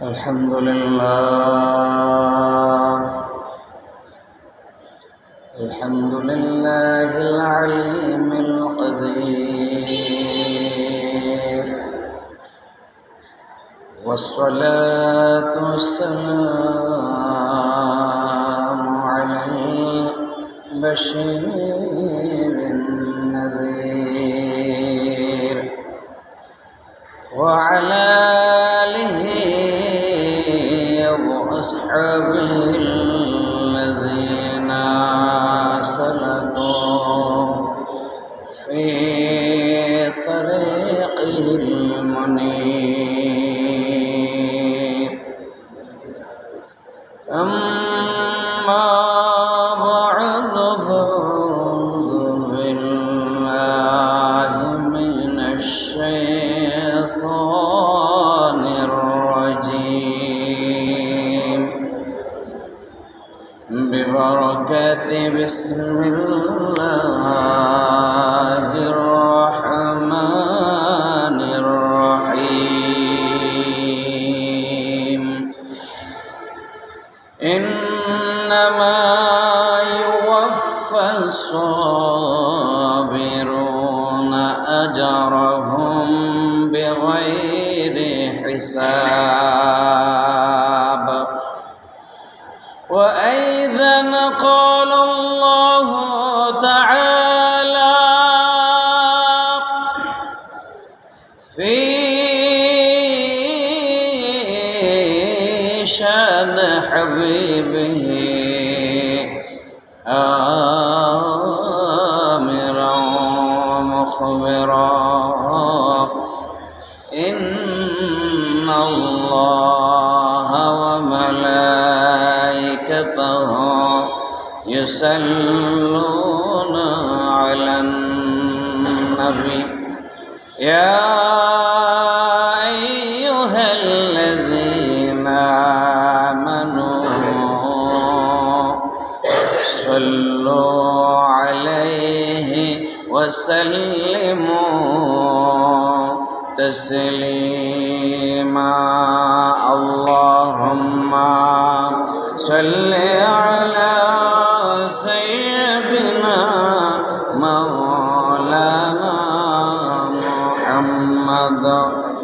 الحمد لله العليم القدير، والصلاة والسلام على البشير النذير وعلى آله وأصحابه الذين سلكوا في طريقه المنير. أما بعد فأعوذ بالله من الشيطان الرجيم ببركة بسم الله الرحمن الرحيم. إنما يوفى الصابرون أجرهم بغير حساب. وأيضا قال الله تعالى في شان حبيبه آمرا ومخبرا: إن الله وملائكته يصلون على النبي يا أيها الذين آمنوا صلوا عليه وسلموا تسليما. اللهم صل على سيدنا مولانا محمد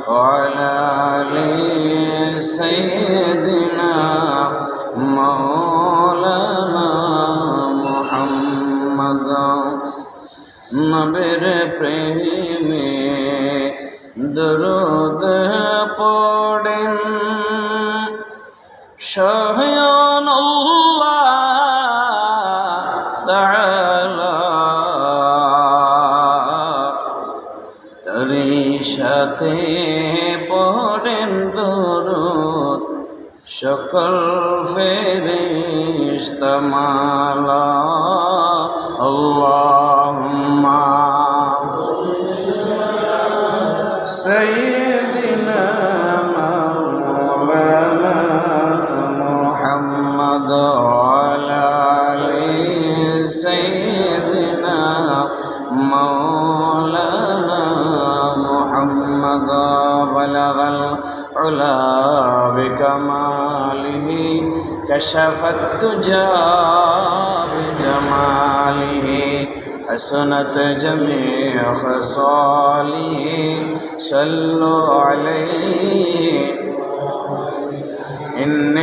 وعلى آل سيدنا مولانا محمد। নবীর প্রেমে দরুদ পড়েন স্বয়ং আল্লাহ তাআলা, তারই সাথে পড়েন দরুদ সকল ফেরেশতা মালা। আল্লাহুম্মা সাইয়্যিদিনা মাওলানা মুহাম্মদ ওয়ালা আলি সাইয়্যিদিনা মাওলানা মুহাম্মদ বালাগাল উলা বিকামালিহি কাশাফাত তুজা বিজামালিহি حسنت جميع خصاله صلوا عليه إن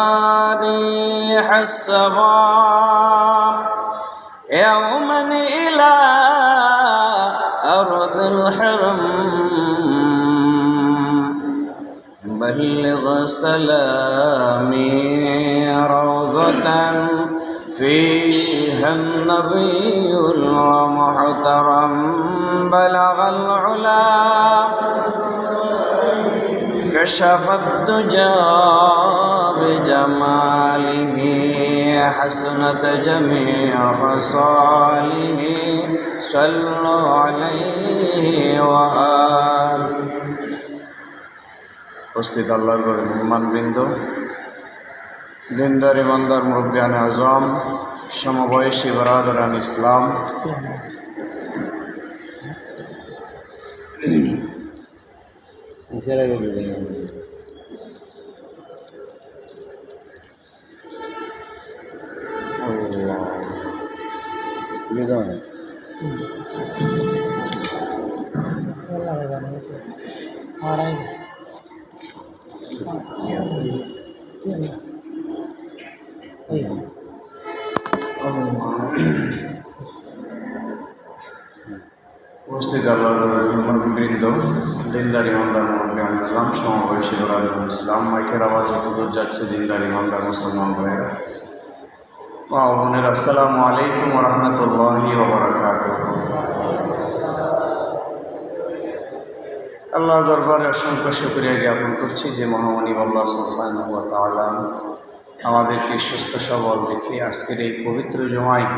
التياريح السباب يوما إلى أرض الحرم بلغ سلامي روضة فيها النبي المحترم بلغ العلا كشف الدجى بجماله حسنت جميع خصاله صلوا عليه وآله। উপস্থিত আল্লাহর ঘরের মেহমানবৃন্দ, দিনদার ইমানদার মুরব্বিয়ানে আজম, সমবয়সী বরাদরান ইসলাম, ইশারা করে দেন আল্লাহ বুঝে যাও না উপস্থিত আল্লাহবৃন্দ, দিনদার ইমানদার মুরব্বিয়ান ইসলাম, সমবয়সী ওলামায়ে ইসলাম, মাইকের আওয়াজ যতদূর যাচ্ছে দিনদার ইমানদার মুসলমান ভাইয়েরা, মা ও বোনেরা, আসসালামু আলাইকুম ওয়া রাহমাতুল্লাহি ওয়া বারাকাতুহু। আল্লাহর দরবারে অসংখ্য শুকরিয়া জ্ঞাপন করছি যে মহামণি আল্লাহ সুবহানাহু ওয়া তাআলা আমাদেরকে সুস্থ সবল রেখে আজকের এই পবিত্র জুমায়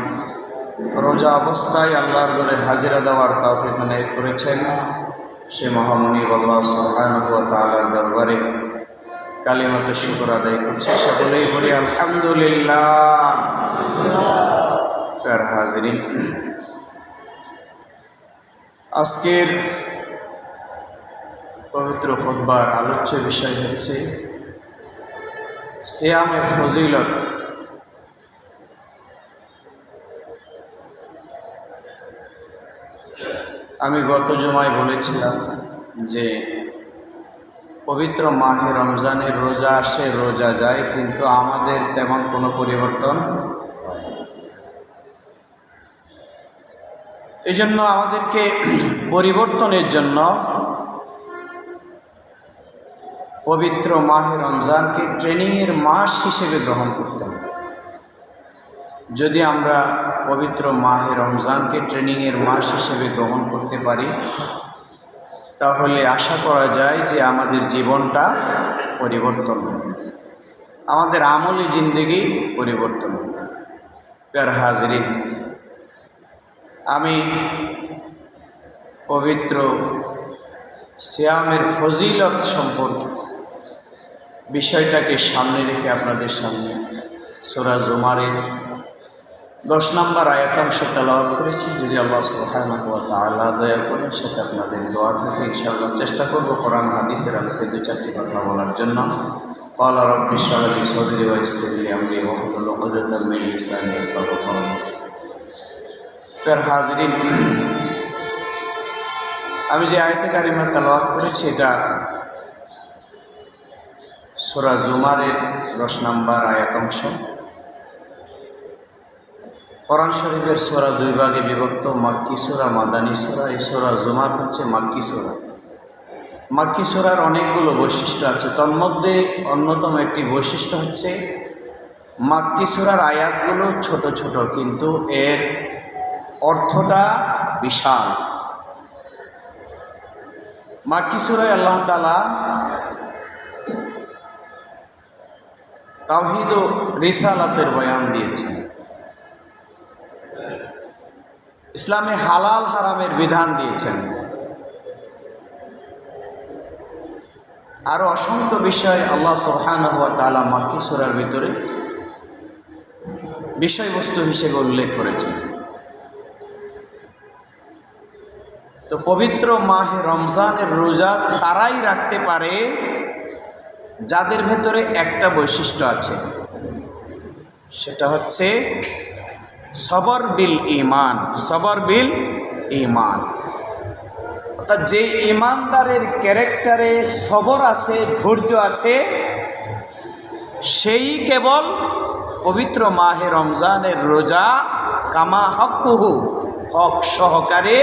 রোজা অবস্থায় আল্লাহর ঘরে হাজিরা দেওয়ার তৌফিক এনায়েত করেছেন। সে মহামণি আল্লাহ সুবহানাহু ওয়া তাআলার দরবারে কালিমাতুশ শুকর আদায় করছি। সকলেই বলি আলহামদুলিল্লাহ। প্রিয় হাজিরিন, আজকের পবিত্র খুতবার আলোচ্য বিষয় হচ্ছে সিয়ামের ফজিলত। আমি গত জুমায় বলেছিলাম যে পবিত্র মাহে রমজানের রোজা আসে রোজা যায়, কিন্তু আমাদের তেমন কোনো পরিবর্তন। এই জন্য আমাদেরকে পরিবর্তনের জন্য পবিত্র মাহে রমজানকে ট্রেনিংয়ের মাস হিসেবে গ্রহণ করতে হবে। যদি আমরা পবিত্র মাহে রমজানকে ট্রেনিংয়ের মাস হিসেবে গ্রহণ করতে পারি, তাহলে আশা করা যায় যে আমাদের জীবনটা পরিবর্তন হবে, আমাদের আমলি জিন্দেগি পরিবর্তন হবে। প্রিয় হাজিরিন, আমি পবিত্র সিয়ামের ফজিলত সম্পর্কে বিষয়টাকে সামনে রেখে আপনাদের সামনে সূরা জুমারের 10 নম্বর আয়াতাংশ তেলাওয়াত করেছি। যদি আল্লাহ সুবহানাহু ওয়া তাআলা দয়া করেন, সেটা আপনাদের দোয়া থেকে ইনশাআল্লাহ চেষ্টা করব কোরআন হাদিসের আলোকে 2-4টি কথা বলার জন্য। ক্বালা রাব্বি ইশরাহ লি সাদরি ওয়া ইয়াসসির লি আমরি ওয়াহলুল উকদাতাম মিন লিসানি ইয়াফকাহু কওলি। প্রিয় হাজিরিন, আমি যে আয়াতে কারিমা তেলাওয়াত করেছি এটা সূরা জুমারের 10 নম্বর আয়াতাংশ। কোরআন শরীফের সূরা 2 ভাগে বিভক্ত, মাক্কি সূরা, মাদানী সূরা। এই সূরা জুমার হচ্ছে মাক্কি সূরা। মাক্কি সূরার অনেকগুলো বৈশিষ্ট্য আছে, তন্মধ্যে অন্যতম একটি বৈশিষ্ট্য হচ্ছে মাক্কি সূরার আয়াতগুলো ছোট ছোট, কিন্তু এর অর্থটা বিশাল। মাক্কি সূরায় আল্লাহ তাআলা তাওহীদ ও রিসালাতের বয়ান দিয়েছেন, ইসলামে হালাল হারামের বিধান দিয়েছেন, আরো অসংখ্য বিষয় আল্লাহ সুবহানাহু ওয়া তাআলা মাক্কি সূরার ভিতরে বিষয়বস্তু হিসেবে উল্লেখ করেছেন। তো পবিত্র মাহে রমজানের রোজা তারাই রাখতে পারে যাদের ভেতরে একটা বৈশিষ্ট্য আছে, সেটা হচ্ছে সবর বিল ঈমান। সবর বিল ঈমান অর্থাৎ যে ঈমানদারের ক্যারেক্টারে সবর আছে, ধৈর্য আছে, সেই কেবল পবিত্র মাহে রমজানের রোজা কামা হক্কুহু, হক সহকারে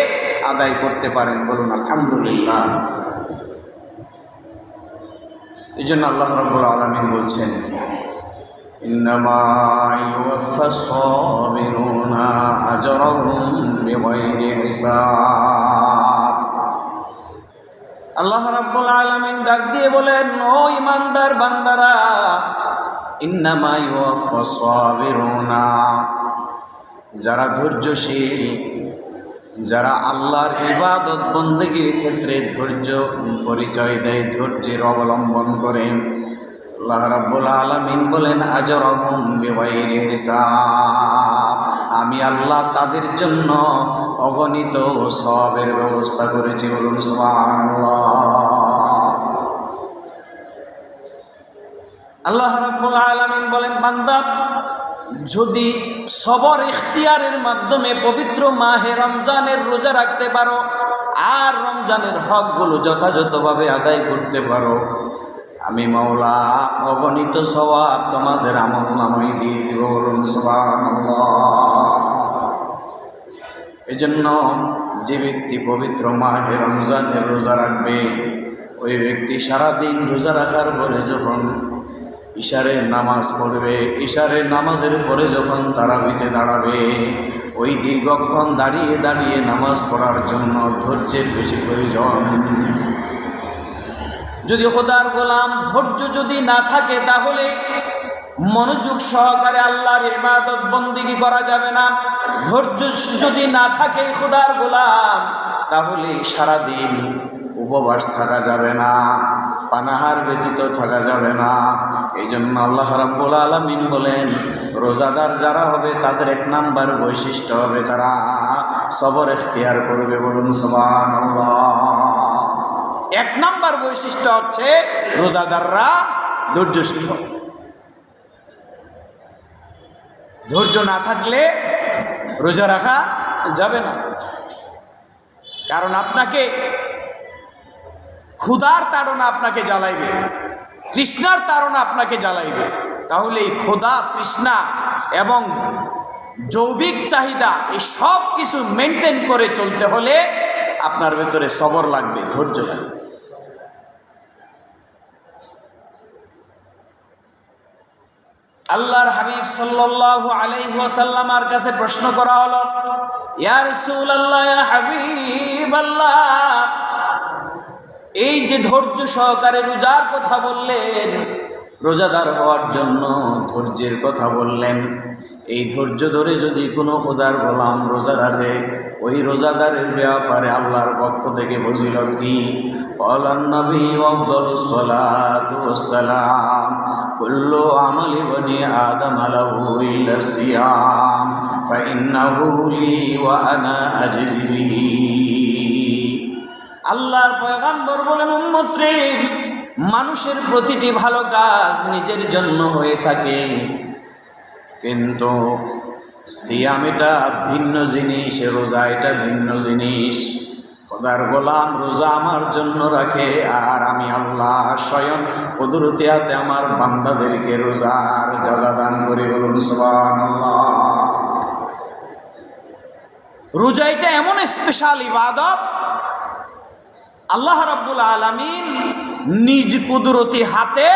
আদায় করতে পারেন। বলুন আলহামদুলিল্লাহ। এই জন্য আল্লাহ রাব্বুল আলামিন বলছেন, ইন্নামা ইউওয়াফাস সাবিরুনা আজরাহুম বিগাইরি হিসাব। আল্লাহ রাব্বুল আলামিন ডাক দিয়ে বলেন, ও ঈমানদার বান্দারা, ইন্নামা ইউওয়াফাস সাবিরুনা, যারা ধৈর্যশীল, যারা আল্লাহর ইবাদত বন্দেগীর ক্ষেত্রে ধৈর্য পরিচয় দেয়, ধৈর্যের অবলম্বন করেন, আল্লাহ রাব্বুল আলামিন বলেন আজরাহুম বিগাইরি হিসাব, আমি আল্লাহ তাদের জন্য অগণিত সওয়াবের ব্যবস্থা করেছি। বলুন সুবহানাল্লাহ। আল্লাহ রাব্বুল আলামিন বলেন, বান্দা যদি সবর ইখতিয়ারের মাধ্যমে পবিত্র মাহে রমজানের রোজা রাখতে পারো আর রমজানের হকগুলো যথাযথভাবে আদায় করতে পারো, আমি মাওলা অগণিত সওয়াব তোমাদের আমলনামায় দিয়ে দিব। বলুন সুবহানাল্লাহ। এজন্য যে ব্যক্তি পবিত্র মাহে রমজানের রোজা রাখবে, ওই ব্যক্তি সারাদিন রোজা রাখার পরে যখন ইশারের নামাজ পড়বে, ইশারের নামাজের পরে যখন তারাবিতে দাঁড়াবে, ওই দীর্ঘক্ষণ দাঁড়িয়ে দাঁড়িয়ে নামাজ পড়ার জন্য ধৈর্যের বেশি প্রয়োজন। যদি খোদার গোলাম ধৈর্য যদি না থাকে, তাহলে মনোযোগ সহকারে আল্লাহর ইবাদত বন্দিগি করা যাবে না। ধৈর্য যদি না থাকে খোদার গোলাম, তাহলে সারাদিন উপবাস থাকা যাবে না, পানাহার ব্যতীত থাকা যাবে না। এই জন্য আল্লাহ রাব্বুল আলামিন বলেন, রোজাদার যারা হবে তাদের 1 নাম্বার বৈশিষ্ট্য হবে তারা সবর ইখতিয়ার করবে। বলুন সুবহানাল্লাহ। 1 নাম্বার বৈশিষ্ট্য হচ্ছে রোজাদাররা ধৈর্যশীল হবে। ধৈর্য না থাকলে রোজা রাখা যাবে না। কারণ আপনাকে ক্ষুধার তাড়না আপনাকে জ্বালাইবে, তৃষ্ণার তাড়না আপনাকে জ্বালাইবে। তাহলে এই ক্ষুধা, তৃষ্ণা এবং যৌবিক চাহিদা এই সব কিছু মেনটেন করে চলতে হলে আপনার ভেতরে সবর লাগবে, ধৈর্য লাগবে। আল্লাহর হাবিব সাল্লাল্লাহু আলাইহি ওয়াসাল্লামের কাছে প্রশ্ন করা হলো, ইয়া রাসূলুল্লাহ, ইয়া হাবিবাল্লাহ, এই যে ধৈর্য সহকারে রোজার কথা বললেন, রোজাদার হওয়ার জন্য ধৈর্যের কথা বললেন, এই ধৈর্য ধরে যদি কোনো খোদার গোলাম রোজা রাখে, ওই রোজাদারের ব্যাপারে আল্লাহর পক্ষ থেকে ফজিলত কি? ক্বালান নবী আফদালুস সালাতু ওয়াস সালাম কুল্লু আমালি বনি আদম লাহু ইল্লা সিয়াম ফাইন্নাহু লি ওয়া আনা আজজি বিহি। আল্লাহর পয়গম্বর বলেন, উম্মতরে, মানুষের প্রতিটি ভালো কাজ নিজের জন্য হয়ে থাকে, কিন্তু সিয়াম এটা ভিন্ন জিনিস, রোজা এটা ভিন্ন জিনিস। খোদার গোলাম রোজা আমার জন্য রাখে, আর আমি আল্লাহ স্বয়ং কুদরতি হাতে আমার বান্দাদেরকে রোজার জাযা দান করি। বলুন সুবহানাল্লাহ। রোজা এটা এমন স্পেশাল ইবাদত, আল্লাহ রাব্বুল আলামিন নিজ কুদরতি হাতে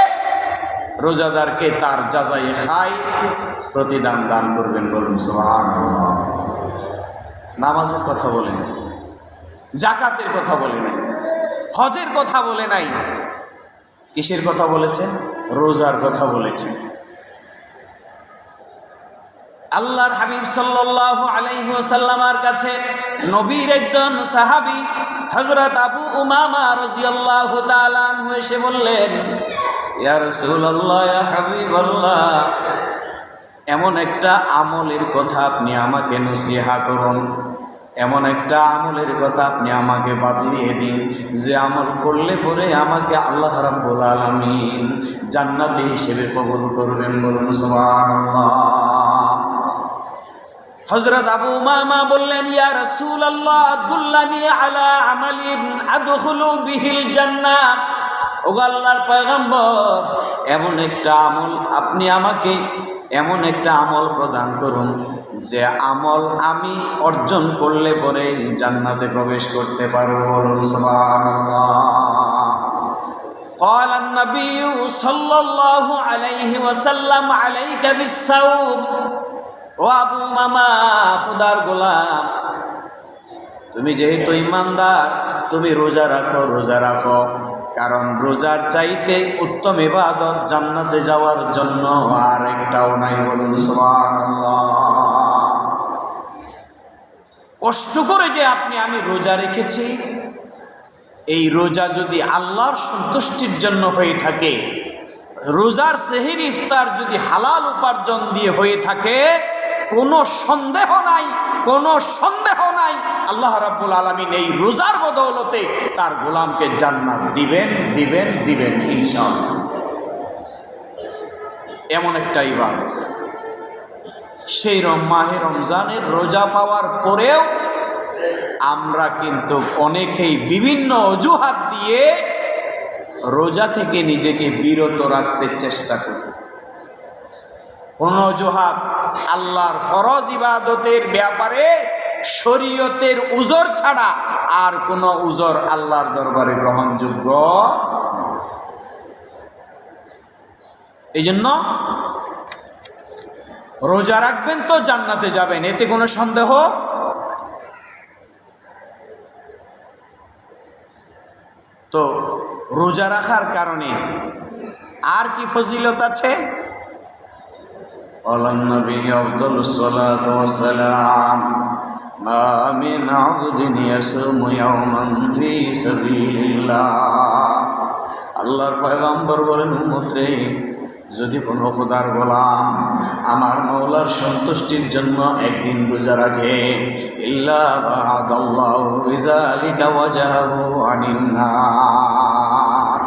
রোজাদারকে তার জাযায়ে খায় প্রতিদান দান করবেন। বলুন সুবহানাল্লাহ। নামাজের কথা বলে নাই, যাকাতের কথা বলে নাই, হজের কথা বলে নাই, কিসের কথা বলেছেন? রোজার কথা বলেছেন। আল্লাহর হাবিব সাল্লাল্লাহু আলাইহি ওয়াসাল্লামের কাছে নবীর একজন সাহাবী হযরত আবু উমামা রাদিয়াল্লাহু তাআলা আনহু এসে বললেন, ইয়া রাসূলুল্লাহ, ইয়া হাবিবাল্লাহ, এমন একটা আমলের কথা আপনি আমাকে নসিহা করুন, এমন একটা আমলের কথা আপনি আমাকে বাতলিয়ে দিন, যে আমল করলে পরে আমাকে আল্লাহ রাব্বুল আলামিন জান্নাতি হিসেবে কবুল করবেন। বলুন সুবহানাল্লাহ। হযরত আবু উমামা বললেন, ইয়া রাসূলুল্লাহ, আদুল্লানি আলা আমালিন আদখুলু বিহিল জান্নাহ। ওগো আল্লাহর পয়গম্বর, এমন একটা আমল আপনি আমাকে এমন একটা আমল প্রদান করুন, যে আমল আমি অর্জন করলে পরে জান্নাতে প্রবেশ করতে পারব। বলুন সুবহানাল্লাহ। قال النبي صلى الله عليه وسلم عليك بالصوم। ও আবু মামা, খুদার গোলাম, তুমি যেহেতু ইমানদার, তুমি রোজা রাখো, রোজা রাখো। কারণ রোজার চাইতে উত্তম ইবাদত জান্নাতে যাওয়ার জন্য আর একটাও নাই। বলুন সুবহানাল্লাহ। কষ্ট করে যে আমি রোজা রেখেছি, এই রোজা যদি আল্লাহর সন্তুষ্টির জন্য হয়ে থাকে, রোজার সেহরি ইফতার যদি হালাল উপার্জন দিয়ে হয়ে থাকে, কোনো সন্দেহ নাই, কোনো সন্দেহ নাই, আল্লাহ রাব্বুল আলামিন এই রোজার বদৌলতে তার গোলামকে জান্নাত দিবেন, দিবেন, দিবেন ইনশাআল্লাহ। এমন একটা ইবাদত। সেই মাহে রমজানের রোজা পাওয়ার পরেও আমরা কিন্তু অনেকেই বিভিন্ন অজুহাত দিয়ে রোজা থেকে নিজেকে বিরত রাখতে চেষ্টা করি। কোন অজুহাত আল্লাহর ফরজ ইবাদতের ব্যাপারে শরীয়তের উজর ছাড়া আর কোনো উজর আল্লাহর দরবারে গ্রহণযোগ্য নয়। এই জন্য রোজা রাখবেন তো জান্নাতে যাবেন, এতে কোনো সন্দেহ। তো রোজা রাখার কারণে আর কি ফজিলত আছে? আল্লাহর নবী আফদালুস সালাতু ওয়াস সালাম মা মিন আবদিন ইয়াসুমু ইয়াওমান ফি সাবিলিল্লাহ। আল্লাহর পয়গম্বর বলেন, উম্মত রে, যদি কোনো খোদার গোলাম আমার মওলার সন্তুষ্টির জন্য একদিন রোজা রাখে, ইল্লা বা'দাল্লাহু বিযালিকা ওয়াজাহু আনিন নার,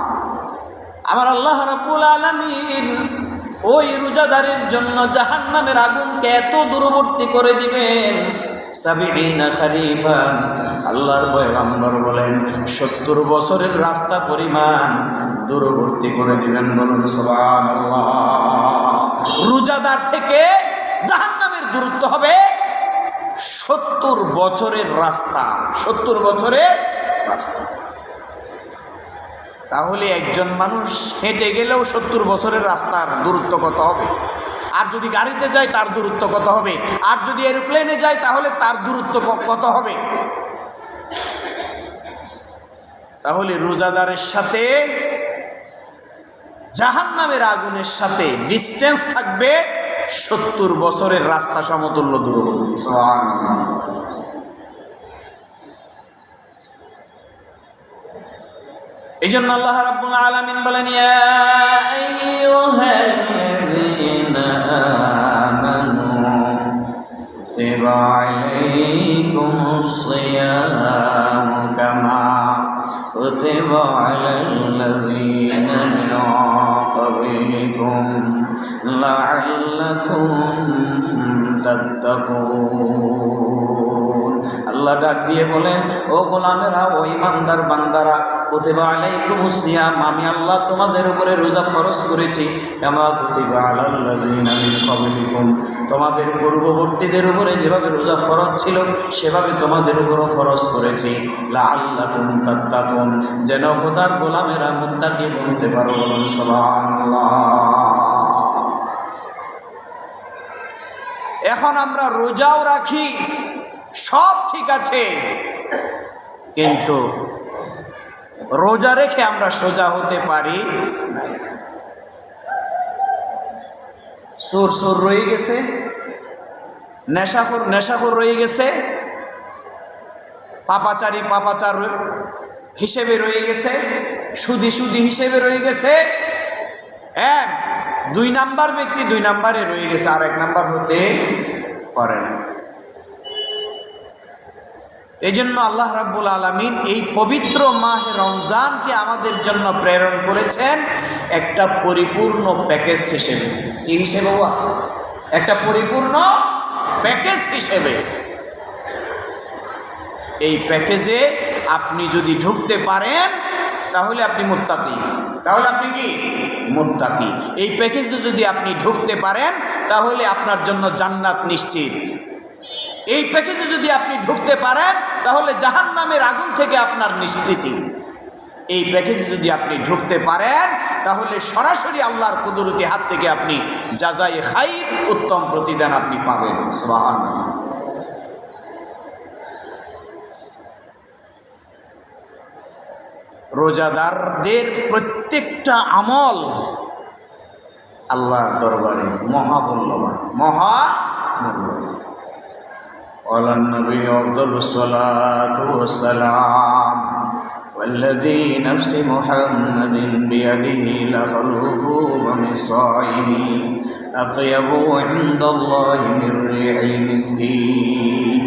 আমার আল্লাহ রাব্বুল আলামিন ওই রোজাদারের জন্য জাহান্নামের আগুনকে এত দূরবর্তী করে দিবেন, ৭০ খারিফান। আল্লাহর পয়গম্বর বলেন ৭০ বছরের রাস্তা পরিমাণ দূরবর্তী করে দিবেন। বলুন সুবহানাল্লাহ। রোজাদার থেকে জাহান্নামের দূরত্ব হবে ৭০ বছরের রাস্তা, ৭০ বছরের রাস্তা। তাহলে একজন মানুষ হেঁটে গেলেও ৭০ বছরের রাস্তার দূরত্ব কত হবে? আর যদি গাড়িতে যায় তার দূরত্ব কত হবে? আর যদি এরোপ্লেনে যায় তাহলে তার দূরত্ব কত হবে? তাহলে রোজাদারের সাথে জাহান্নামের আগুনের সাথে ডিস্টেন্স থাকবে ৭০ বছরের রাস্তা সমতুল্য দূরবর্তী। সুবহানাল্লাহ। এই জন্য আল্লাহ রাব্বুল আলামিন বলেন, ইয়া আইয়ুহাল্লাযীনা আমানু কুতিবা আলাইকুমুস সিয়ামু কামা কুতিবা আলাল্লাযীনা মিন ক্বাবলিকুম লাআল্লাকুম তাত্তাকুন। আল্লাহ ডাক দিয়ে বলেন, ও গোলামেরা, ও ইমানদার বান্দারা, কুতিবা আলাইকুমুস সিয়াম, আমি আল্লাহ তোমাদের উপরে রোজা ফরজ করেছি, কামা কুতিবা আলাল্লাযীনা মিন ক্বাবলিকুম, তোমাদের পূর্ববর্তীদের উপরে যেভাবে রোজা ফরজ ছিল সেভাবে তোমাদের উপরও ফরজ করেছি, লাআল্লাকুম তাত্তাকুন, যেন খোদার গোলামেরা মুত্তাকি বনতে পারো। বলুন সুবহানাল্লাহ। এখন আমরা রোজাও রাখি, সব ঠিক আছে, কিন্তু রোজা রেখে আমরা সোজা হতে পারি না। সুর রয়ে গেছে, নেশাখোর রয়ে গেছে, পাপাচার হিসেবে রয়ে গেছে, সুদি হিসেবে রয়ে গেছে। এক ২ নাম্বার ব্যক্তি ২ নাম্বারে রয়ে গেছে, আর ১ নাম্বার হতে পারে না। এই জন্য আল্লাহ রাব্বুল আলামিন এই পবিত্র মাহে রমজানকে আমাদের জন্য প্রেরণ করেছেন একটা পরিপূর্ণ প্যাকেজ হিসেবে। কি হিসেবে? একটা পরিপূর্ণ প্যাকেজ হিসেবে। এই প্যাকেজে আপনি যদি ঢুকতে পারেন তাহলে আপনি মুত্তাকি। তাহলে আপনি কি? মুত্তাকি। এই প্যাকেজে যদি আপনি ঢুকতে পারেন তাহলে আপনার জন্য জান্নাত নিশ্চিত। এই প্যাকেজে যদি আপনি ঢুকতে পারেন তাহলে জাহান্নামের আগুন থেকে আপনার নিষ্কৃতি। এই প্যাকেজে যদি আপনি ঢুকতে পারেন তাহলে সরাসরি আল্লাহর কুদরতি হাত থেকে আপনি জাযায়ে খাইর, উত্তম প্রতিদান আপনি পাবেন। সুবহানাল্লাহ। রোজাদারদের প্রত্যেকটা আমল আল্লাহর দরবারে মহামূল্যবান, মহামূল্যবান। ওয়ালান নবী আফদালুস সালাতু ওয়াস সালাম ওয়াল্লাযী নাফসি মুহাম্মাদিন বিয়াদিহি লাখলুফু ফামিস সাইমি আতয়াবু ইনদাল্লাহি মির রিহিল মিসকিন।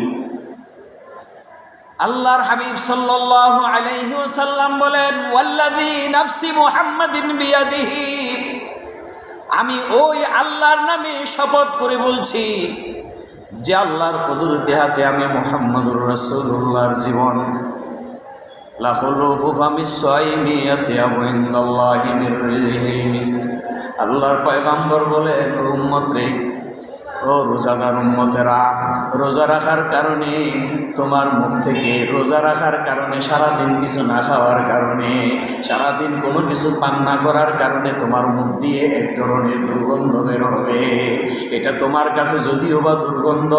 আল্লাহর হাবিব সাল্লাল্লাহু আলাইহি ওয়াসাল্লাম বলেন, ওয়াল্লাযী নাফসি মুহাম্মাদিন বিয়াদিহি, আমি ওই আল্লাহর নামে শপথ করে বলছি যে আল্লাহর কুদরতি হাতে আমি মুহাম্মদুর রাসূলুল্লাহর জীবন লা খুলুফু ফামিস সাইমি ইয়াতিয়াবু ইনদাল্লাহি মির রিহিল মিস্ক। আল্লাহর পয়গম্বর বলেন, ও উম্মত রে, ও রোজাদার উম্মতেরা, রোজা রাখার কারণে তোমার মুখ থেকে, রোজা রাখার কারণে, সারাদিন কিছু না খাওয়ার কারণে, সারাদিন কোনো কিছু পান না করার কারণে তোমার মুখ দিয়ে এক ধরনের দুর্গন্ধ বের হবে। এটা তোমার কাছে যদিও বা দুর্গন্ধ,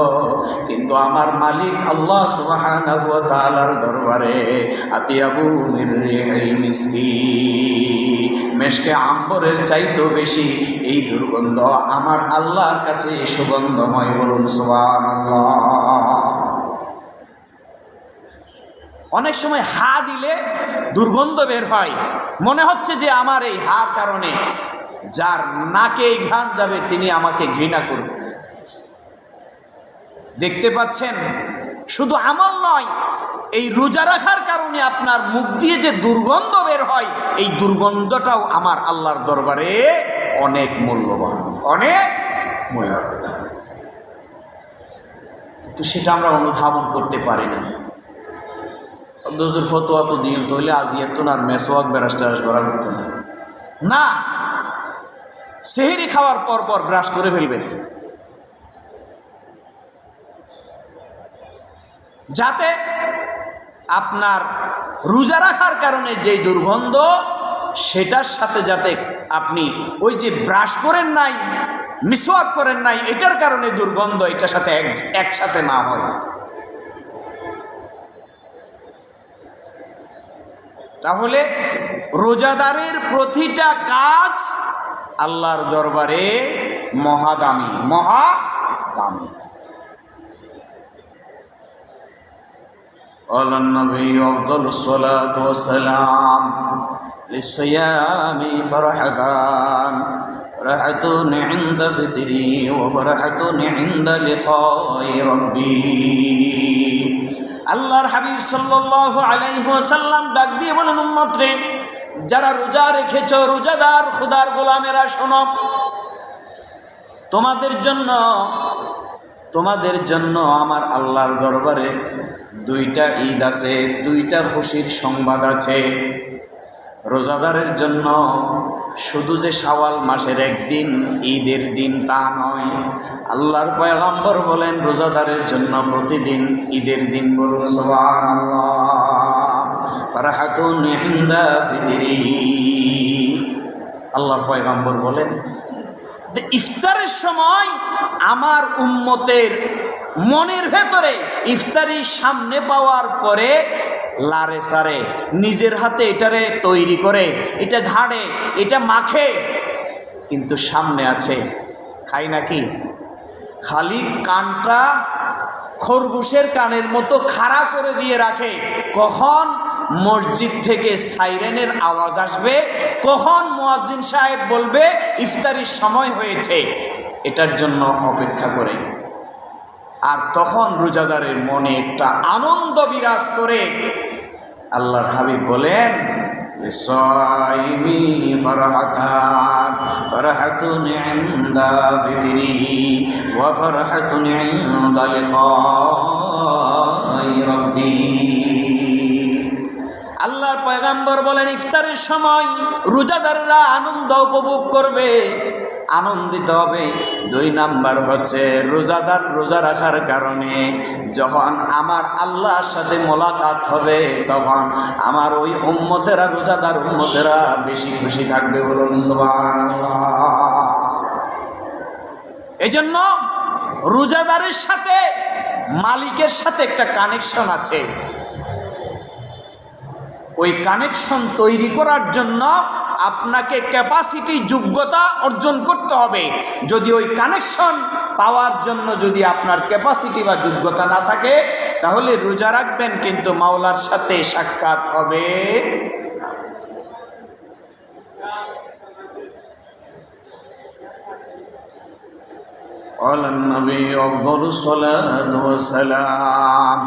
কিন্তু আমার মালিক আল্লাহ সুবহানাহু ওয়া তাআলার দরবারে আতিয়াবু মির রিহিল মিসকি, মেশকে আম্বরের চাইতেও বেশি এই দুর্গন্ধ আমার আল্লাহর কাছে সুগন্ধময়। বলুন সুবহানাল্লাহ। অনেক সময় হা দিলে দুর্গন্ধ বের হয়, মনে হচ্ছে যে আমার এই হার কারণে যার নাকে ঘ্রাণ যাবে তিনি আমাকে ঘৃণা করবেন। দেখতে পাচ্ছেন, শুধু আমল নয়, এই রোজা রাখার কারণে আপনার মুখ দিয়ে যে দুর্গন্ধ বের হয়, এই দুর্গন্ধটাও আমার আল্লাহর দরবারে অনেক মূল্যবান, অনেক মূল্যবান। কিন্তু সেটা আমরা অনুধাবন করতে পারি না। দোজুর ফতোয়া তো দিন তৈলে আজ এতন আর মেসওয়াক ব্রাশ ট্রাশ করা করতে না, না, সেহরি খাওয়ার পর পর ব্রাশ করে ফেলবেন, যাতে আপনার রোজা রাখার কারণে যেই দুর্গন্ধ, সেটার সাথে যাতে আপনি ওই যে ব্রাশ করেন নাই, মিসওয়াক করেন নাই, এটার কারণে দুর্গন্ধ এটার সাথে একসাথে না হয়। তাহলে রোজাদারের প্রতিটা কাজ আল্লাহর দরবারে মহাদামি, মহাদামি। قال النبي أفضل الصلاة والسلام للصيام فرحتان، فرحة عند فطري وفرحة عند لقاء ربي। আল্লাহর হাবিব সাল্লাল্লাহু আলাইহি ওয়াসাল্লাম ডাক দিয়ে বলেন, উম্মত রে, যারা রোজা রেখেছ, রোজাদার খোদার গোলামেরা, শোনো, তোমাদের জন্য আমার আল্লাহর দরবারে দুইটা ঈদ আছে, দুইটা খুশির সংবাদ আছে। রোজাদারের জন্য শুধু যে শাওয়াল মাসের একদিন ঈদের দিন তা নয়, আল্লাহর পয়গম্বর বলেন রোজাদারের জন্য প্রতিদিন ঈদের দিন। বলুন সুবহানাল্লাহ। ফারহাতুন ইনদা ফিতরি, আল্লাহর পয়গম্বর বলেন যে ইফতারের সময় আমার উম্মতের মনের ভেতরে ইফতারির সামনে পাওয়ার পরে লারে সারে নিজের হাতে এটারে তৈরি করে, এটা ঘাড়ে, এটা মাখে, কিন্তু সামনে আছে, খাই নাকি, খালি কানটা খরগোশের কানের মতো খাড়া করে দিয়ে রাখে, কখন মসজিদ থেকে সাইরেনের আওয়াজ আসবে, কখন মুয়াজ্জিন সাহেব বলবে ইফতারির সময় হয়েছে, এটার জন্য অপেক্ষা করে। আর তখন রোজাদারের মনে একটা আনন্দ বিরাজ করে। আল্লাহর হাবিব বলেন, লিসাইমি ফারহাতান, ফারহাতুন ইনদা ফিতরিহি ওয়া ফারহাতুন ইনদা লিকাই রাব্বি। আল্লাহর পয়গম্বর বলেন, ইফতারের সময় রোজাদাররা আনন্দ উপভোগ করবে, আনন্দিত হবে। 2 নাম্বার হচ্ছে রোজাদার রোজা রাখার কারণে যখন আমার আল্লাহর সাথে মোলাকাত হবে, তখন আমার ওই উম্মতেরা, রোজাদার উম্মতেরা বেশি খুশি থাকবে। বলুন সুবহানাল্লাহ। এজন্য রোজাদারের সাথে মালিকের সাথে একটা কানেকশন আছে। ওই কানেকশন তৈরি করার জন্য আপনাকে ক্যাপাসিটি, যোগ্যতা অর্জন করতে হবে। যদি ওই কানেকশন পাওয়ার জন্য যদি আপনার ক্যাপাসিটি বা যোগ্যতা না থাকে, তাহলে রোজা রাখবেন কিন্তু মাওলার সাথে সাক্ষাৎ হবে না। قال النبي أفضل الصلاة والسلام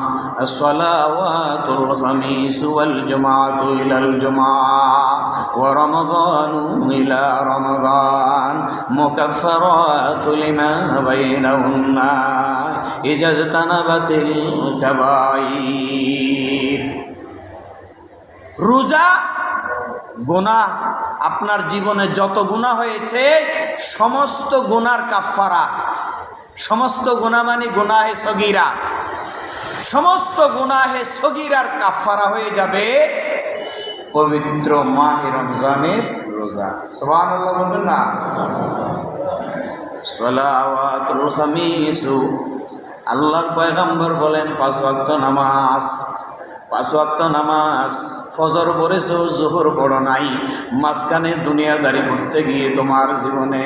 الصلوات الخميس والجمعة إلى الجمعة ওয়া রমাদানু ইলা রমাদান মুকাফফারাতু লিমা বাইনাহুন্না ইযা তানাবাতিল কাবাইর। রোজা গুনাহ, আপনার জীবনে যত গুনাহ হয়েছে সমস্ত গুনার কাফফারা, সমস্ত গুনাহ মানে গুনাহে সগীরা, সমস্ত গুনাহে সগীরার কাফফারা হয়ে যাবে পবিত্র মাহে রমজানের রোজা। সুবহানাল্লাহ বলবেন না? সালাওয়াতুল খামিসু, আল্লাহর পয়গম্বর বলেন 5 ওয়াক্ত নামাজ, 5 ওয়াক্ত নামাজ। ফজর পড়েছো, জোহর পড়ো নাই, মাঝখানে দুনিয়াদারি করতে গিয়ে তোমার জীবনে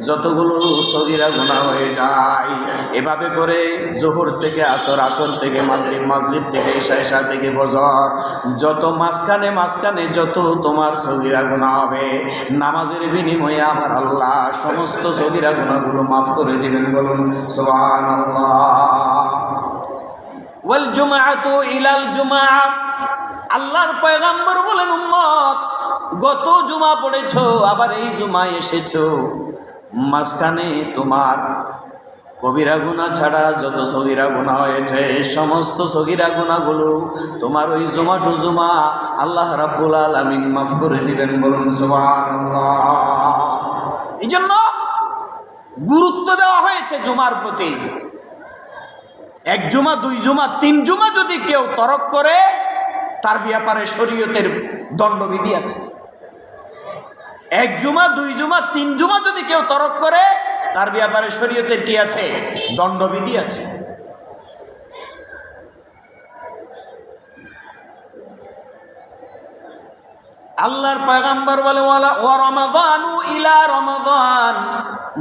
যতগুলো সগীরা গুনাহ হয়ে যায়, এভাবে করে জোহর থেকে আসর, আসর থেকে মাগরিব, মাগরিব থেকে ইশা, ইশা থেকে ফজর, যত মাঝখানে যত তোমার সগীরা গুনাহ হবে, নামাজের বিনিময়ে আমার আল্লাহ সমস্ত সগীরা গুনাহগুলো মাফ করে দিবেন। বলুন সুবহানাল্লাহ। ওয়াল জুমআতু ইলাল জুমআ, আল্লাহর পয়গম্বর বলেন উম্মত গত জুমা পড়েছো, আবার এই জুমায় এসেছো, মাঝখানে তোমার কবিরা গুনাহ ছাড়া যত সগীরা গুনাহ হয়েছে সমস্ত সগীরা গুনাহগুলো তোমার ওই জুমা টু জুমা আল্লাহ রাব্বুল আলামিন মাফ করে দিবেন। বলুন সুবহানাল্লাহ। এই জন্য গুরুত্ব দেওয়া হয়েছে জুমার প্রতি। 1 জুমা, 2 জুমা, 3 জুমা যদি কেউ তরক করে তার ব্যাপারে শরীয়তের দণ্ডবিধি আছে। 1 জুমা, 2 জুমা, 3 জুমা যদি কেউ তরক করে তার ব্যাপারে শরীয়তের কি আছে? দণ্ডবিধি আছে। আল্লাহর পয়গম্বর বলে ওয়া রমাদানু ইলা রমাদান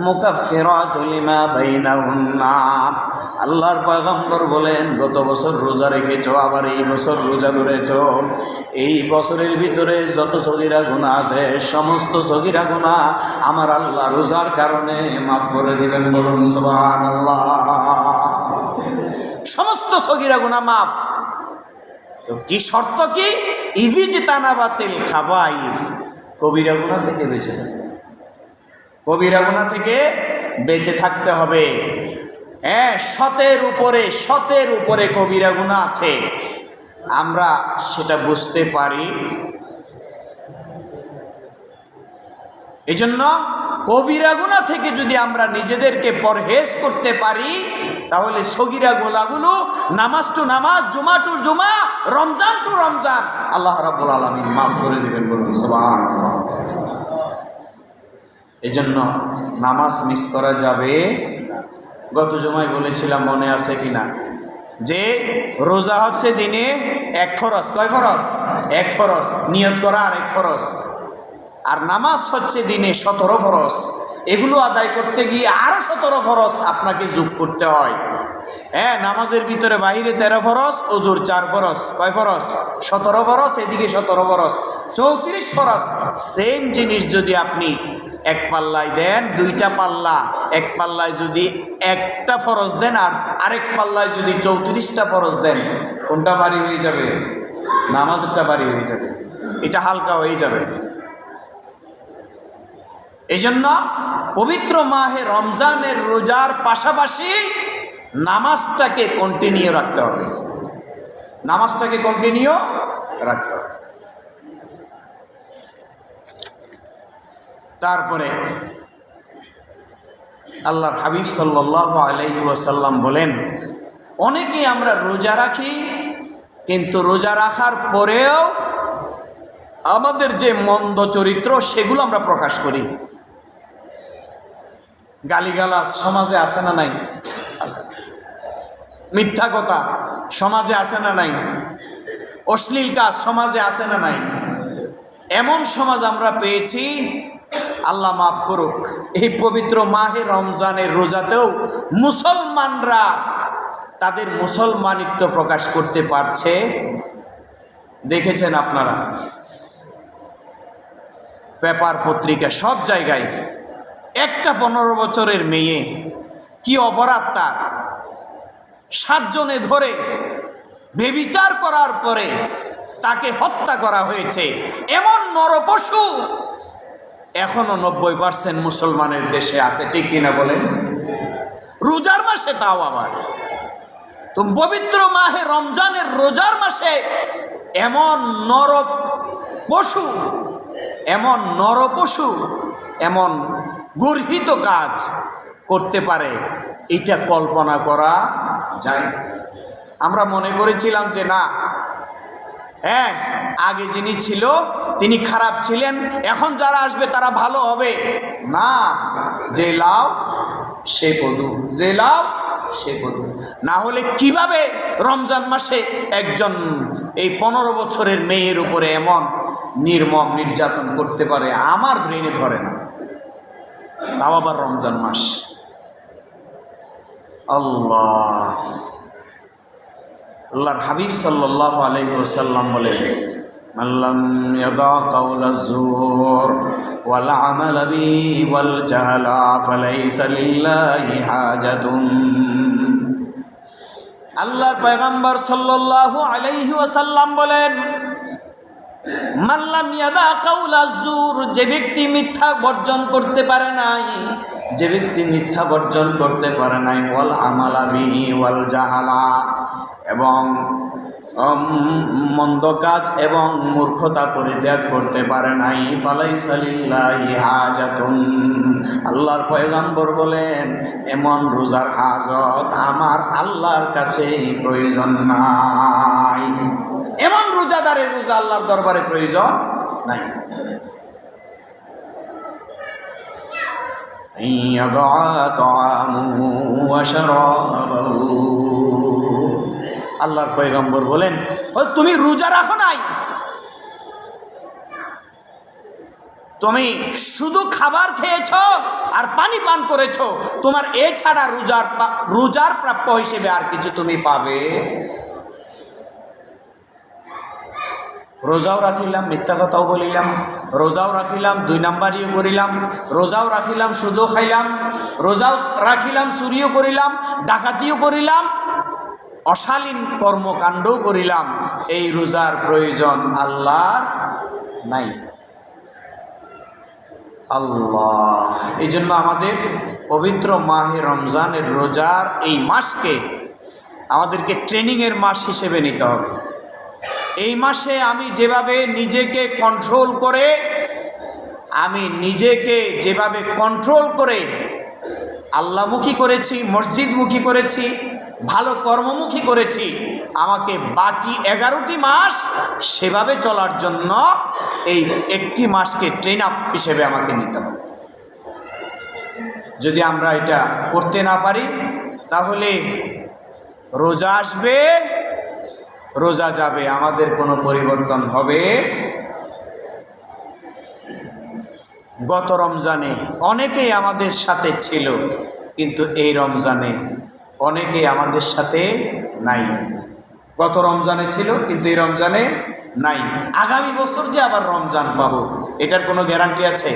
মুকাফফিরাতু লিমা বাইনাহুন্না, আল্লাহর পয়গম্বর বলেন গত বছর রোজা রেখেছো, আবার এই বছর রোজা ধরেছো, এই বছরের ভিতরে যত সগীরা গুনাহ আছে সমস্ত সগীরা গুনাহ আমার আল্লাহ রোজার কারণে মাফ করে দিবেন। বলুন সুবহানাল্লাহ। সমস্ত সগীরা গুনাহ মাফ। তো কি শর্ত? কি? ইযতানাবাতিল কাবাইর, কবিরা গুনাহ থেকে বেঁচে থাকতে, কবিরা গুনাহ থেকে বেঁচে থাকতে হবে। হ্যাঁ, শতের উপরে কবিরা গুনাহ আছে, আমরা সেটা বুঝতে পারি। এজন্য কবিরা গুনাহ থেকে যদি আমরা নিজেদেরকে পরহেজ করতে পারি তাহলে সগীরা গুনাহগুলো নামাজ টু নামাজ, জুমা টু জুমা, রমজান টু রমজান আল্লাহ রাব্বুল আলামিন মাফ করে দিবেন। বলুন সুবহানাল্লাহ। এজন্য নামাজ মিস করা যাবে না। গত জুমায় বলেছিলাম, মনে আছে কিনা, যে রোজা হচ্ছে দিনে 1 ফরজ। কয় ফরজ? 1 ফরজ, নিয়ত করা আর 1 ফরজ। আর নামাজ হচ্ছে দিনে 17 ফরজ। এগুলো আদায় করতে গিয়ে আরো 17 ফরজ আপনাকে যোগ করতে হয়। হ্যাঁ, নামাজের ভিতরে বাহিরে 13 ফরজ, ওজুর 4 ফরজ। কয় ফরজ? 17 ফরজ, এদিকে 17 ফরজ, 34 ফরজ। সেম জিনিস যদি আপনি 1 পাল্লায় দেন, 2টা পাল্লা, 1 পাল্লায় যদি 1টা ফরজ দেন আর আরেক পাল্লায় যদি 34টা ফরজ দেন, কোনটা ভারী হয়ে যাবে? নামাজটা ভারী হয়ে যাবে, এটা হালকা হয়ে যাবে। এই জন্য পবিত্র মাহে রমজানের রোজার পাশাপাশি নামাজটাকে কন্টিনিউ রাখতে হবে, নামাজটাকে কন্টিনিউ রাখতে হবে। তারপরে আল্লাহর হাবিব সাল্লাল্লাহু আলাইহি ওয়াসাল্লাম বলেন, অনেকে আমরা রোজা রাখি, কিন্তু রোজা রাখার পরেও আমাদের যে মন্দ চরিত্র সেগুলো আমরা প্রকাশ করি। গালিগালাজ সমাজে আছে না নাই? আছে। মিথ্যা কথা সমাজে আছে না নাই? অশ্লীল কাজ সমাজে আছে না নাই? এমন সমাজ আমরা পেয়েছি, আল্লাহ মাফ করুক, এই পবিত্র মাহে রমজানের রোজাতেও মুসলমানরা তাদের মুসলমানিত্ব প্রকাশ করতে পারছে। দেখেছেন আপনারা পেপার পত্রিকা সব জায়গায়, একটা 15 বছরের মেয়ে, কি অপরাধ তার, 7 জনে ধরে বেবিচার করার পরে তাকে হত্যা করা হয়েছে। এমন নরপশু এখনো 90% মুসলমানের দেশে আছে, ঠিক কিনা বলেন? রোজার মাসে, তাও আবার তো পবিত্র মাহে রমজানের রোজার মাসে এমন নরপশু এমন গর্হিত কাজ করতে পারে, এটা কল্পনা করা যায়। আমরা মনে করেছিলাম যে না, হ্যাঁ, আগে যিনি ছিল তিনি খারাপ ছিলেন, এখন যারা আসবে তারা ভালো হবে। না, যে লাউ সে কদু, যে লাউ সে কদু। না হলে কিভাবে রমজান মাসে একজন এই 15 বছরের মেয়ের উপরে এমন নির্মম নির্যাতন করতে পারে, আমার ব্রেনে ধরে না। তাও আবার রমজান মাস। আল্লাহর হাবিব সাল্লাল্লাহু আলাইহি ওয়াসাল্লাম বলেন, মাল্লাম ইয়াদা কাওলা যুর ওয়াল আমাল বিহি ওয়াল জাহলা ফালাইসা লিল্লাহি হাজাতুন। আল্লাহর পয়গম্বর সাল্লাল্লাহু আলাইহি ওয়াসাল্লাম বলেন, মাল্লাম ইয়াদা কাওলা যুর, যে ব্যক্তি মিথ্যা বর্জন করতে পারে নাই, যে ব্যক্তি মিথ্যা বর্জন করতে পারে নাই, ওয়াল আমালা বিহি ওয়াল জাহালা, এবং মন্দ কাজ এবং মূর্খতা পরিত্যাগ করতে পারে নাই, ফালাইসা লিল্লাহি হাজাতুন। আল্লাহর পয়গম্বর বলেন, এমন রোজার হাজত আমার আল্লাহর কাছে প্রয়োজন নাই। এমন রোজাদারের রোজা আল্লাহর দরবারে প্রয়োজন নাই। আল্লাহর পয়গম্বর বলেন, তুমি রোজা রাখো নাই, তুমি শুধু খাবার খেয়েছ আর পানি পান করেছ, তোমার এছাড়া রোজার প্রাপ্য হিসেবে আর কিছু তুমি পাবে? রোজাও রাখিলাম, মিথ্যা কথাও বলিলাম, রোজাও রাখিলাম, 2 নাম্বারিও করিলাম, রোজাও রাখিলাম, সুদও খাইলাম, রোজাও রাখিলাম, চুরিও করিলাম, ডাকাতিও করিলাম, অশালীন কর্মকাণ্ডও করিলাম। এই রোজার প্রয়োজন আল্লাহর নাই। আল্লাহ, এই জন্য আমাদের পবিত্র মাহে রমজানের রোজার এই মাসকে আমাদেরকে ট্রেনিংয়ের মাস হিসেবে নিতে হবে। এই মাসে আমি যেভাবে নিজেকে কন্ট্রোল করে আল্লাহমুখী করেছি, মসজিদমুখী করেছি, ভালো কর্মমুখী করেছি, আমাকে বাকি 11টি মাস সেভাবে চলার জন্য এই একটি মাসকে ট্রেন আপ হিসেবে আমাকে নিতে হবে। যদি আমরা এটা করতে না পারি, তাহলে রোজা আসবে, রোজা যাবে, আমাদের কোনো পরিবর্তন হবে। গত রমজানে অনেকেই আমাদের সাথে ছিল, কিন্তু এই রমজানে অনেকেই আমাদের সাথে নাই। গত রমজানে ছিল, কিন্তু এই রমজানে নাই। আগামী বছর যে আবার রমজান পাবো, এটার কোনো গ্যারান্টি আছে?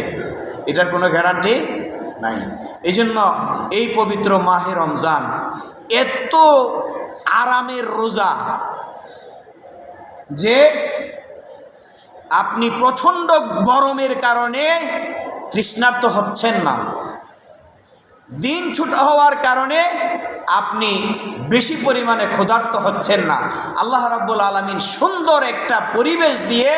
এটার কোনো গ্যারান্টি নাই। এই জন্য এই পবিত্র মাহে রমজান এত আরামের রোজা যে আপনি প্রচণ্ড গরমের কারণে তৃষ্ণার্ত হচ্ছেন না, দিন ছোট হওয়ার কারণে আপনি বেশি পরিমাণে ক্ষুধার্ত হচ্ছেন না। আল্লাহ রাব্বুল আলামিন সুন্দর একটা পরিবেশ দিয়ে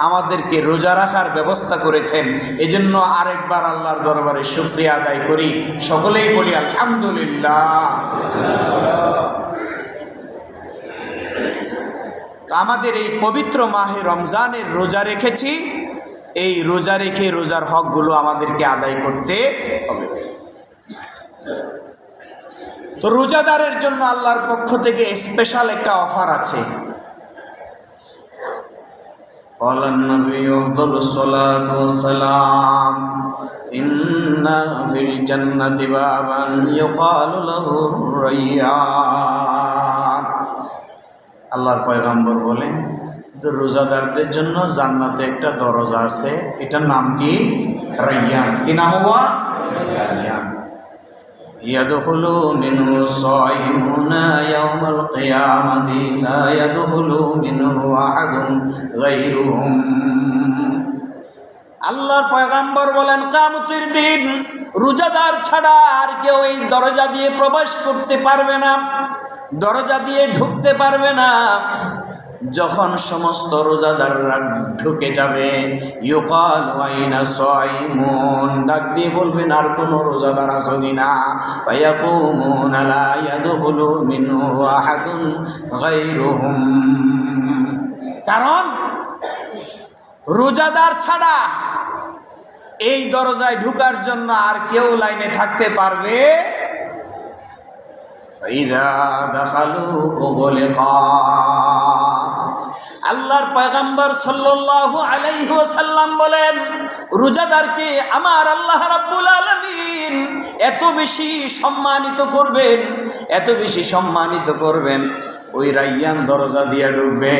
আমাদেরকে রোজা রাখার ব্যবস্থা করেছেন। এজন্য আরেকবার আল্লাহর দরবারে শুকরিয়া আদায় করি, সকলেই বলি আলহামদুলিল্লাহ। তো আমাদের এই পবিত্র মাহে রমজানের রোজা রেখেছি, এই রোজা রেখে রোজার হকগুলো আমাদেরকে আদায় করতে হবে। তো রোজাদারের জন্য আল্লাহর পক্ষ থেকে স্পেশাল একটা অফার আছে। ক্বালান নবী আফদালুস সালাতু ওয়াস সালাম ইন্না ফিল জান্নাতি বাবান ইউকালু লাহু রায়্যান। আল্লাহর পয়গম্বর বলেন, রোজাদারদের জন্য জান্নাতে একটা দরজা আছে, এটার নাম কি? রায়্যান। কি নাম? রায়্যান। ইয়াদখুলু মিনহু সাইমুনা ইয়াওমাল কিয়ামাতি লা ইয়াদখুলু মিনহু আহাদুন গায়রুহুম। আল্লাহর পয়গম্বর বলেন, কিয়ামতের দিন রোজাদার ছাড়া আর কেউ এই দরজা দিয়ে প্রবেশ করতে পারবে না, দরজা দিয়ে ঢুকতে পারবে না। যখন সমস্ত রোজাদাররা ঢুকে যাবে, ইউকালু আইনা সাইমুন, ডাক দিয়ে বলবেন আর কোনো রোজাদার আছো কিনা? ফায়াকুমুনা লা ইয়াদখুলু মিনহু আহাদুন গায়রুহুম। কারণ রোজাদার ছাড়া এই দরজায় ঢোকার জন্য আর কেউ লাইনে থাকতে পারবে। ইযা দাখালু উগলিকা। আল্লাহর পয়গম্বর সাল্লাল্লাহু আলাইহি ওয়াসাল্লাম বলেন, রোজাদারকে আমার আল্লাহ রাব্বুল আলামিন এত বেশি সম্মানিত করবেন, এত বেশি সম্মানিত করবেন, ওই রাইয়ান দরজা দিয়ে ঢুকবে।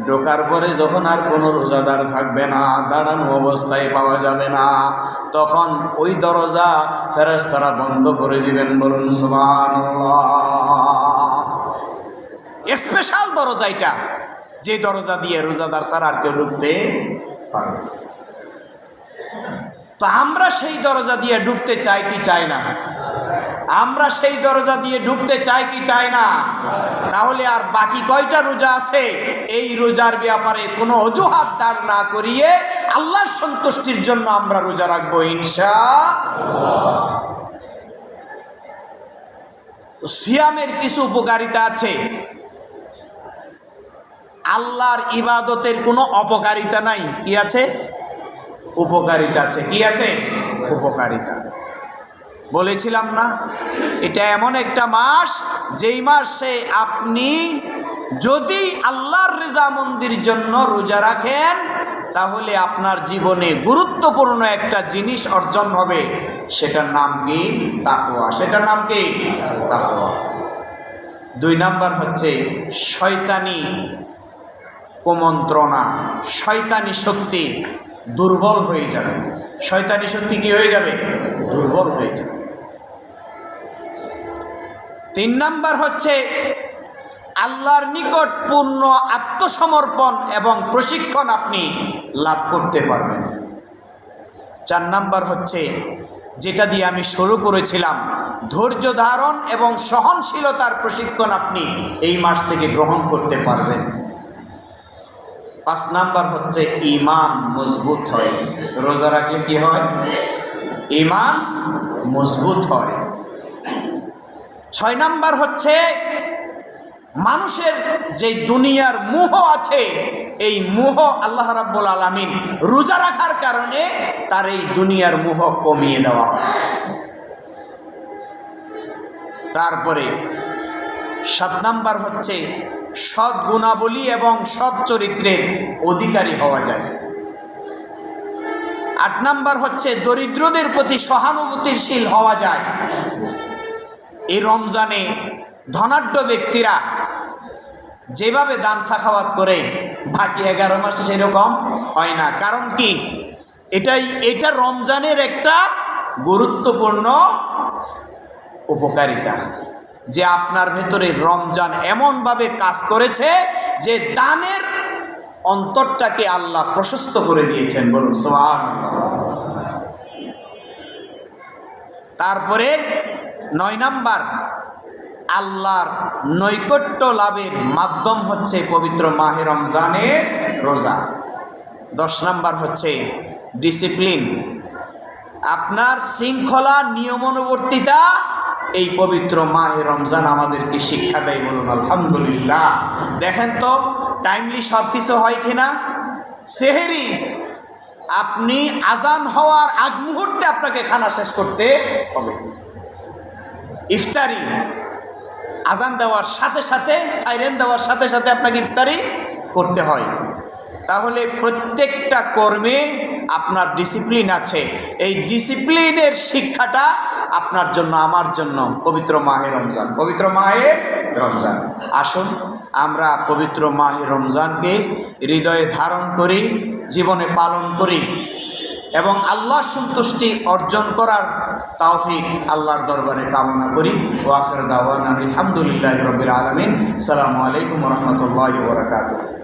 ঢোকার পরে যখন আর কোনো রোজাদার থাকবে না, দাঁড়ানো অবস্থায় পাওয়া যাবে না, তখন ওই দরজা ফেরেশতারা বন্ধ করে দিবেন। বলুন সুবহানাল্লাহ। স্পেশাল দরজা এটা, যে দরজা দিয়ে রোজাদার ছাড়া আর কেউ ঢুকতে পারবে। তো আমরা সেই দরজা দিয়ে ঢুকতে চাই কি চাই না? আমরা সেই দরজা দিয়ে ঢুকতে চাই কি চাই না? তাহলে আর বাকি কয়টা রোজা আছে, এই রোজার ব্যাপারে কোনো অজুহাত দাঁড় না করিয়ে আল্লাহর সন্তুষ্টির জন্য আমরা রোজা রাখবো ইনশাআল্লাহ। সিয়ামের কিছু উপকারিতা আছে, আল্লাহর ইবাদতের কোনো অপকারিতা নাই। কি আছে? উপকারিতা আছে। কি আছে? উপকারিতা। বলেছিলাম না, এটা এমন একটা মাস, যেই মাসে আপনি যদি আল্লাহর রেজামন্দির জন্য রোজা রাখেন, তাহলে আপনার জীবনে গুরুত্বপূর্ণ একটা জিনিস অর্জন হবে। সেটার নাম কি? তাকওয়া। সেটার নাম কি? তাকওয়া। 2 নাম্বার হচ্ছে শয়তানি কুমন্ত্রণা, শয়তানি শক্তি দুর্বল হয়ে যাবে। শয়তানি শক্তি কি হয়ে যাবে? দুর্বল হয়ে যাবে। 3 নাম্বার হচ্ছে আল্লাহর নিকট পূর্ণ আত্মসমর্পণ এবং প্রশিক্ষণ আপনি লাভ করতে পারবেন। 4 নাম্বার হচ্ছে যেটা দিয়ে আমি শুরু করেছিলাম, ধৈর্য ধারণ এবং সহনশীলতার প্রশিক্ষণ আপনি এই মাস থেকে গ্রহণ করতে পারবেন। 5 নাম্বার হচ্ছে ঈমান মজবুত হয়। রোজা রাখলে কি হয়? ঈমান মজবুত হয়। 6 নাম্বার হচ্ছে মানুষের যে দুনিয়ার মোহ আছে, এই মোহ আল্লাহ রাব্বুল আলামিন রোজা রাখার কারণে তার এই দুনিয়ার মোহ কমিয়ে দেওয়া হয়। তারপরে 7 নাম্বার হচ্ছে সৎ গুণাবলী এবং সৎ চরিত্রের অধিকারী হওয়া যায়। 8 নাম্বার হচ্ছে দরিদ্রদের প্রতি সহানুভূতিশীল হওয়া যায়। এই রমজানে ধনাঢ্য ব্যক্তিরা যেভাবে দান সাখাওয়াত করে, বাকি 11 মাসে সেরকম হয় না। কারণ কি? এটা রমজানের একটা গুরুত্বপূর্ণ উপকারিতা, যে আপনার ভেতরে রমজান এমনভাবে কাজ করেছে যে দানের অন্তরটাকে আল্লাহ প্রশস্ত করে দিয়েছেন। বলুন সুবহানাল্লাহ। তারপরে 9 নাম্বার আল্লাহর নৈকট্য লাভের মাধ্যম হচ্ছে পবিত্র মাহে রমজানের রোজা। 10 নাম্বার হচ্ছে ডিসিপ্লিন, আপনার শৃঙ্খলা নিয়মানুবর্তিতা এই পবিত্র মাহে রমজান আমাদেরকে শিক্ষা দেয়। বলুন আলহামদুলিল্লাহ। দেখেন তো টাইমলি সব কিছু হয় কিনা। সেহেরি আপনি আজান হওয়ার আগ মুহূর্তে আপনাকে খানা শেষ করতে হবে। ইফতারি আজান দেওয়ার সাথে সাথে, সাইরেন দেওয়ার সাথে সাথে আপনাকে ইফতারি করতে হয়। তাহলে প্রত্যেকটা কর্মে আপনার ডিসিপ্লিন আছে। এই ডিসিপ্লিনের শিক্ষাটা আপনার জন্য, আমার জন্য পবিত্র মাহে রমজান। পবিত্র মাহে রমজান, আসুন আমরা পবিত্র মাহে রমজানকে হৃদয়ে ধারণ করি, জীবনে পালন করি এবং আল্লাহ সন্তুষ্টি অর্জন করার তৌফিক আল্লাহর দরবারে কামনা করি। ওয়া আখির দাওয়ানা আলহামদুলিল্লাহি রাব্বিল আলামিন। আসসালামু আলাইকুম ওয়া রাহমাতুল্লাহি ওয়া বারাকাতুহু।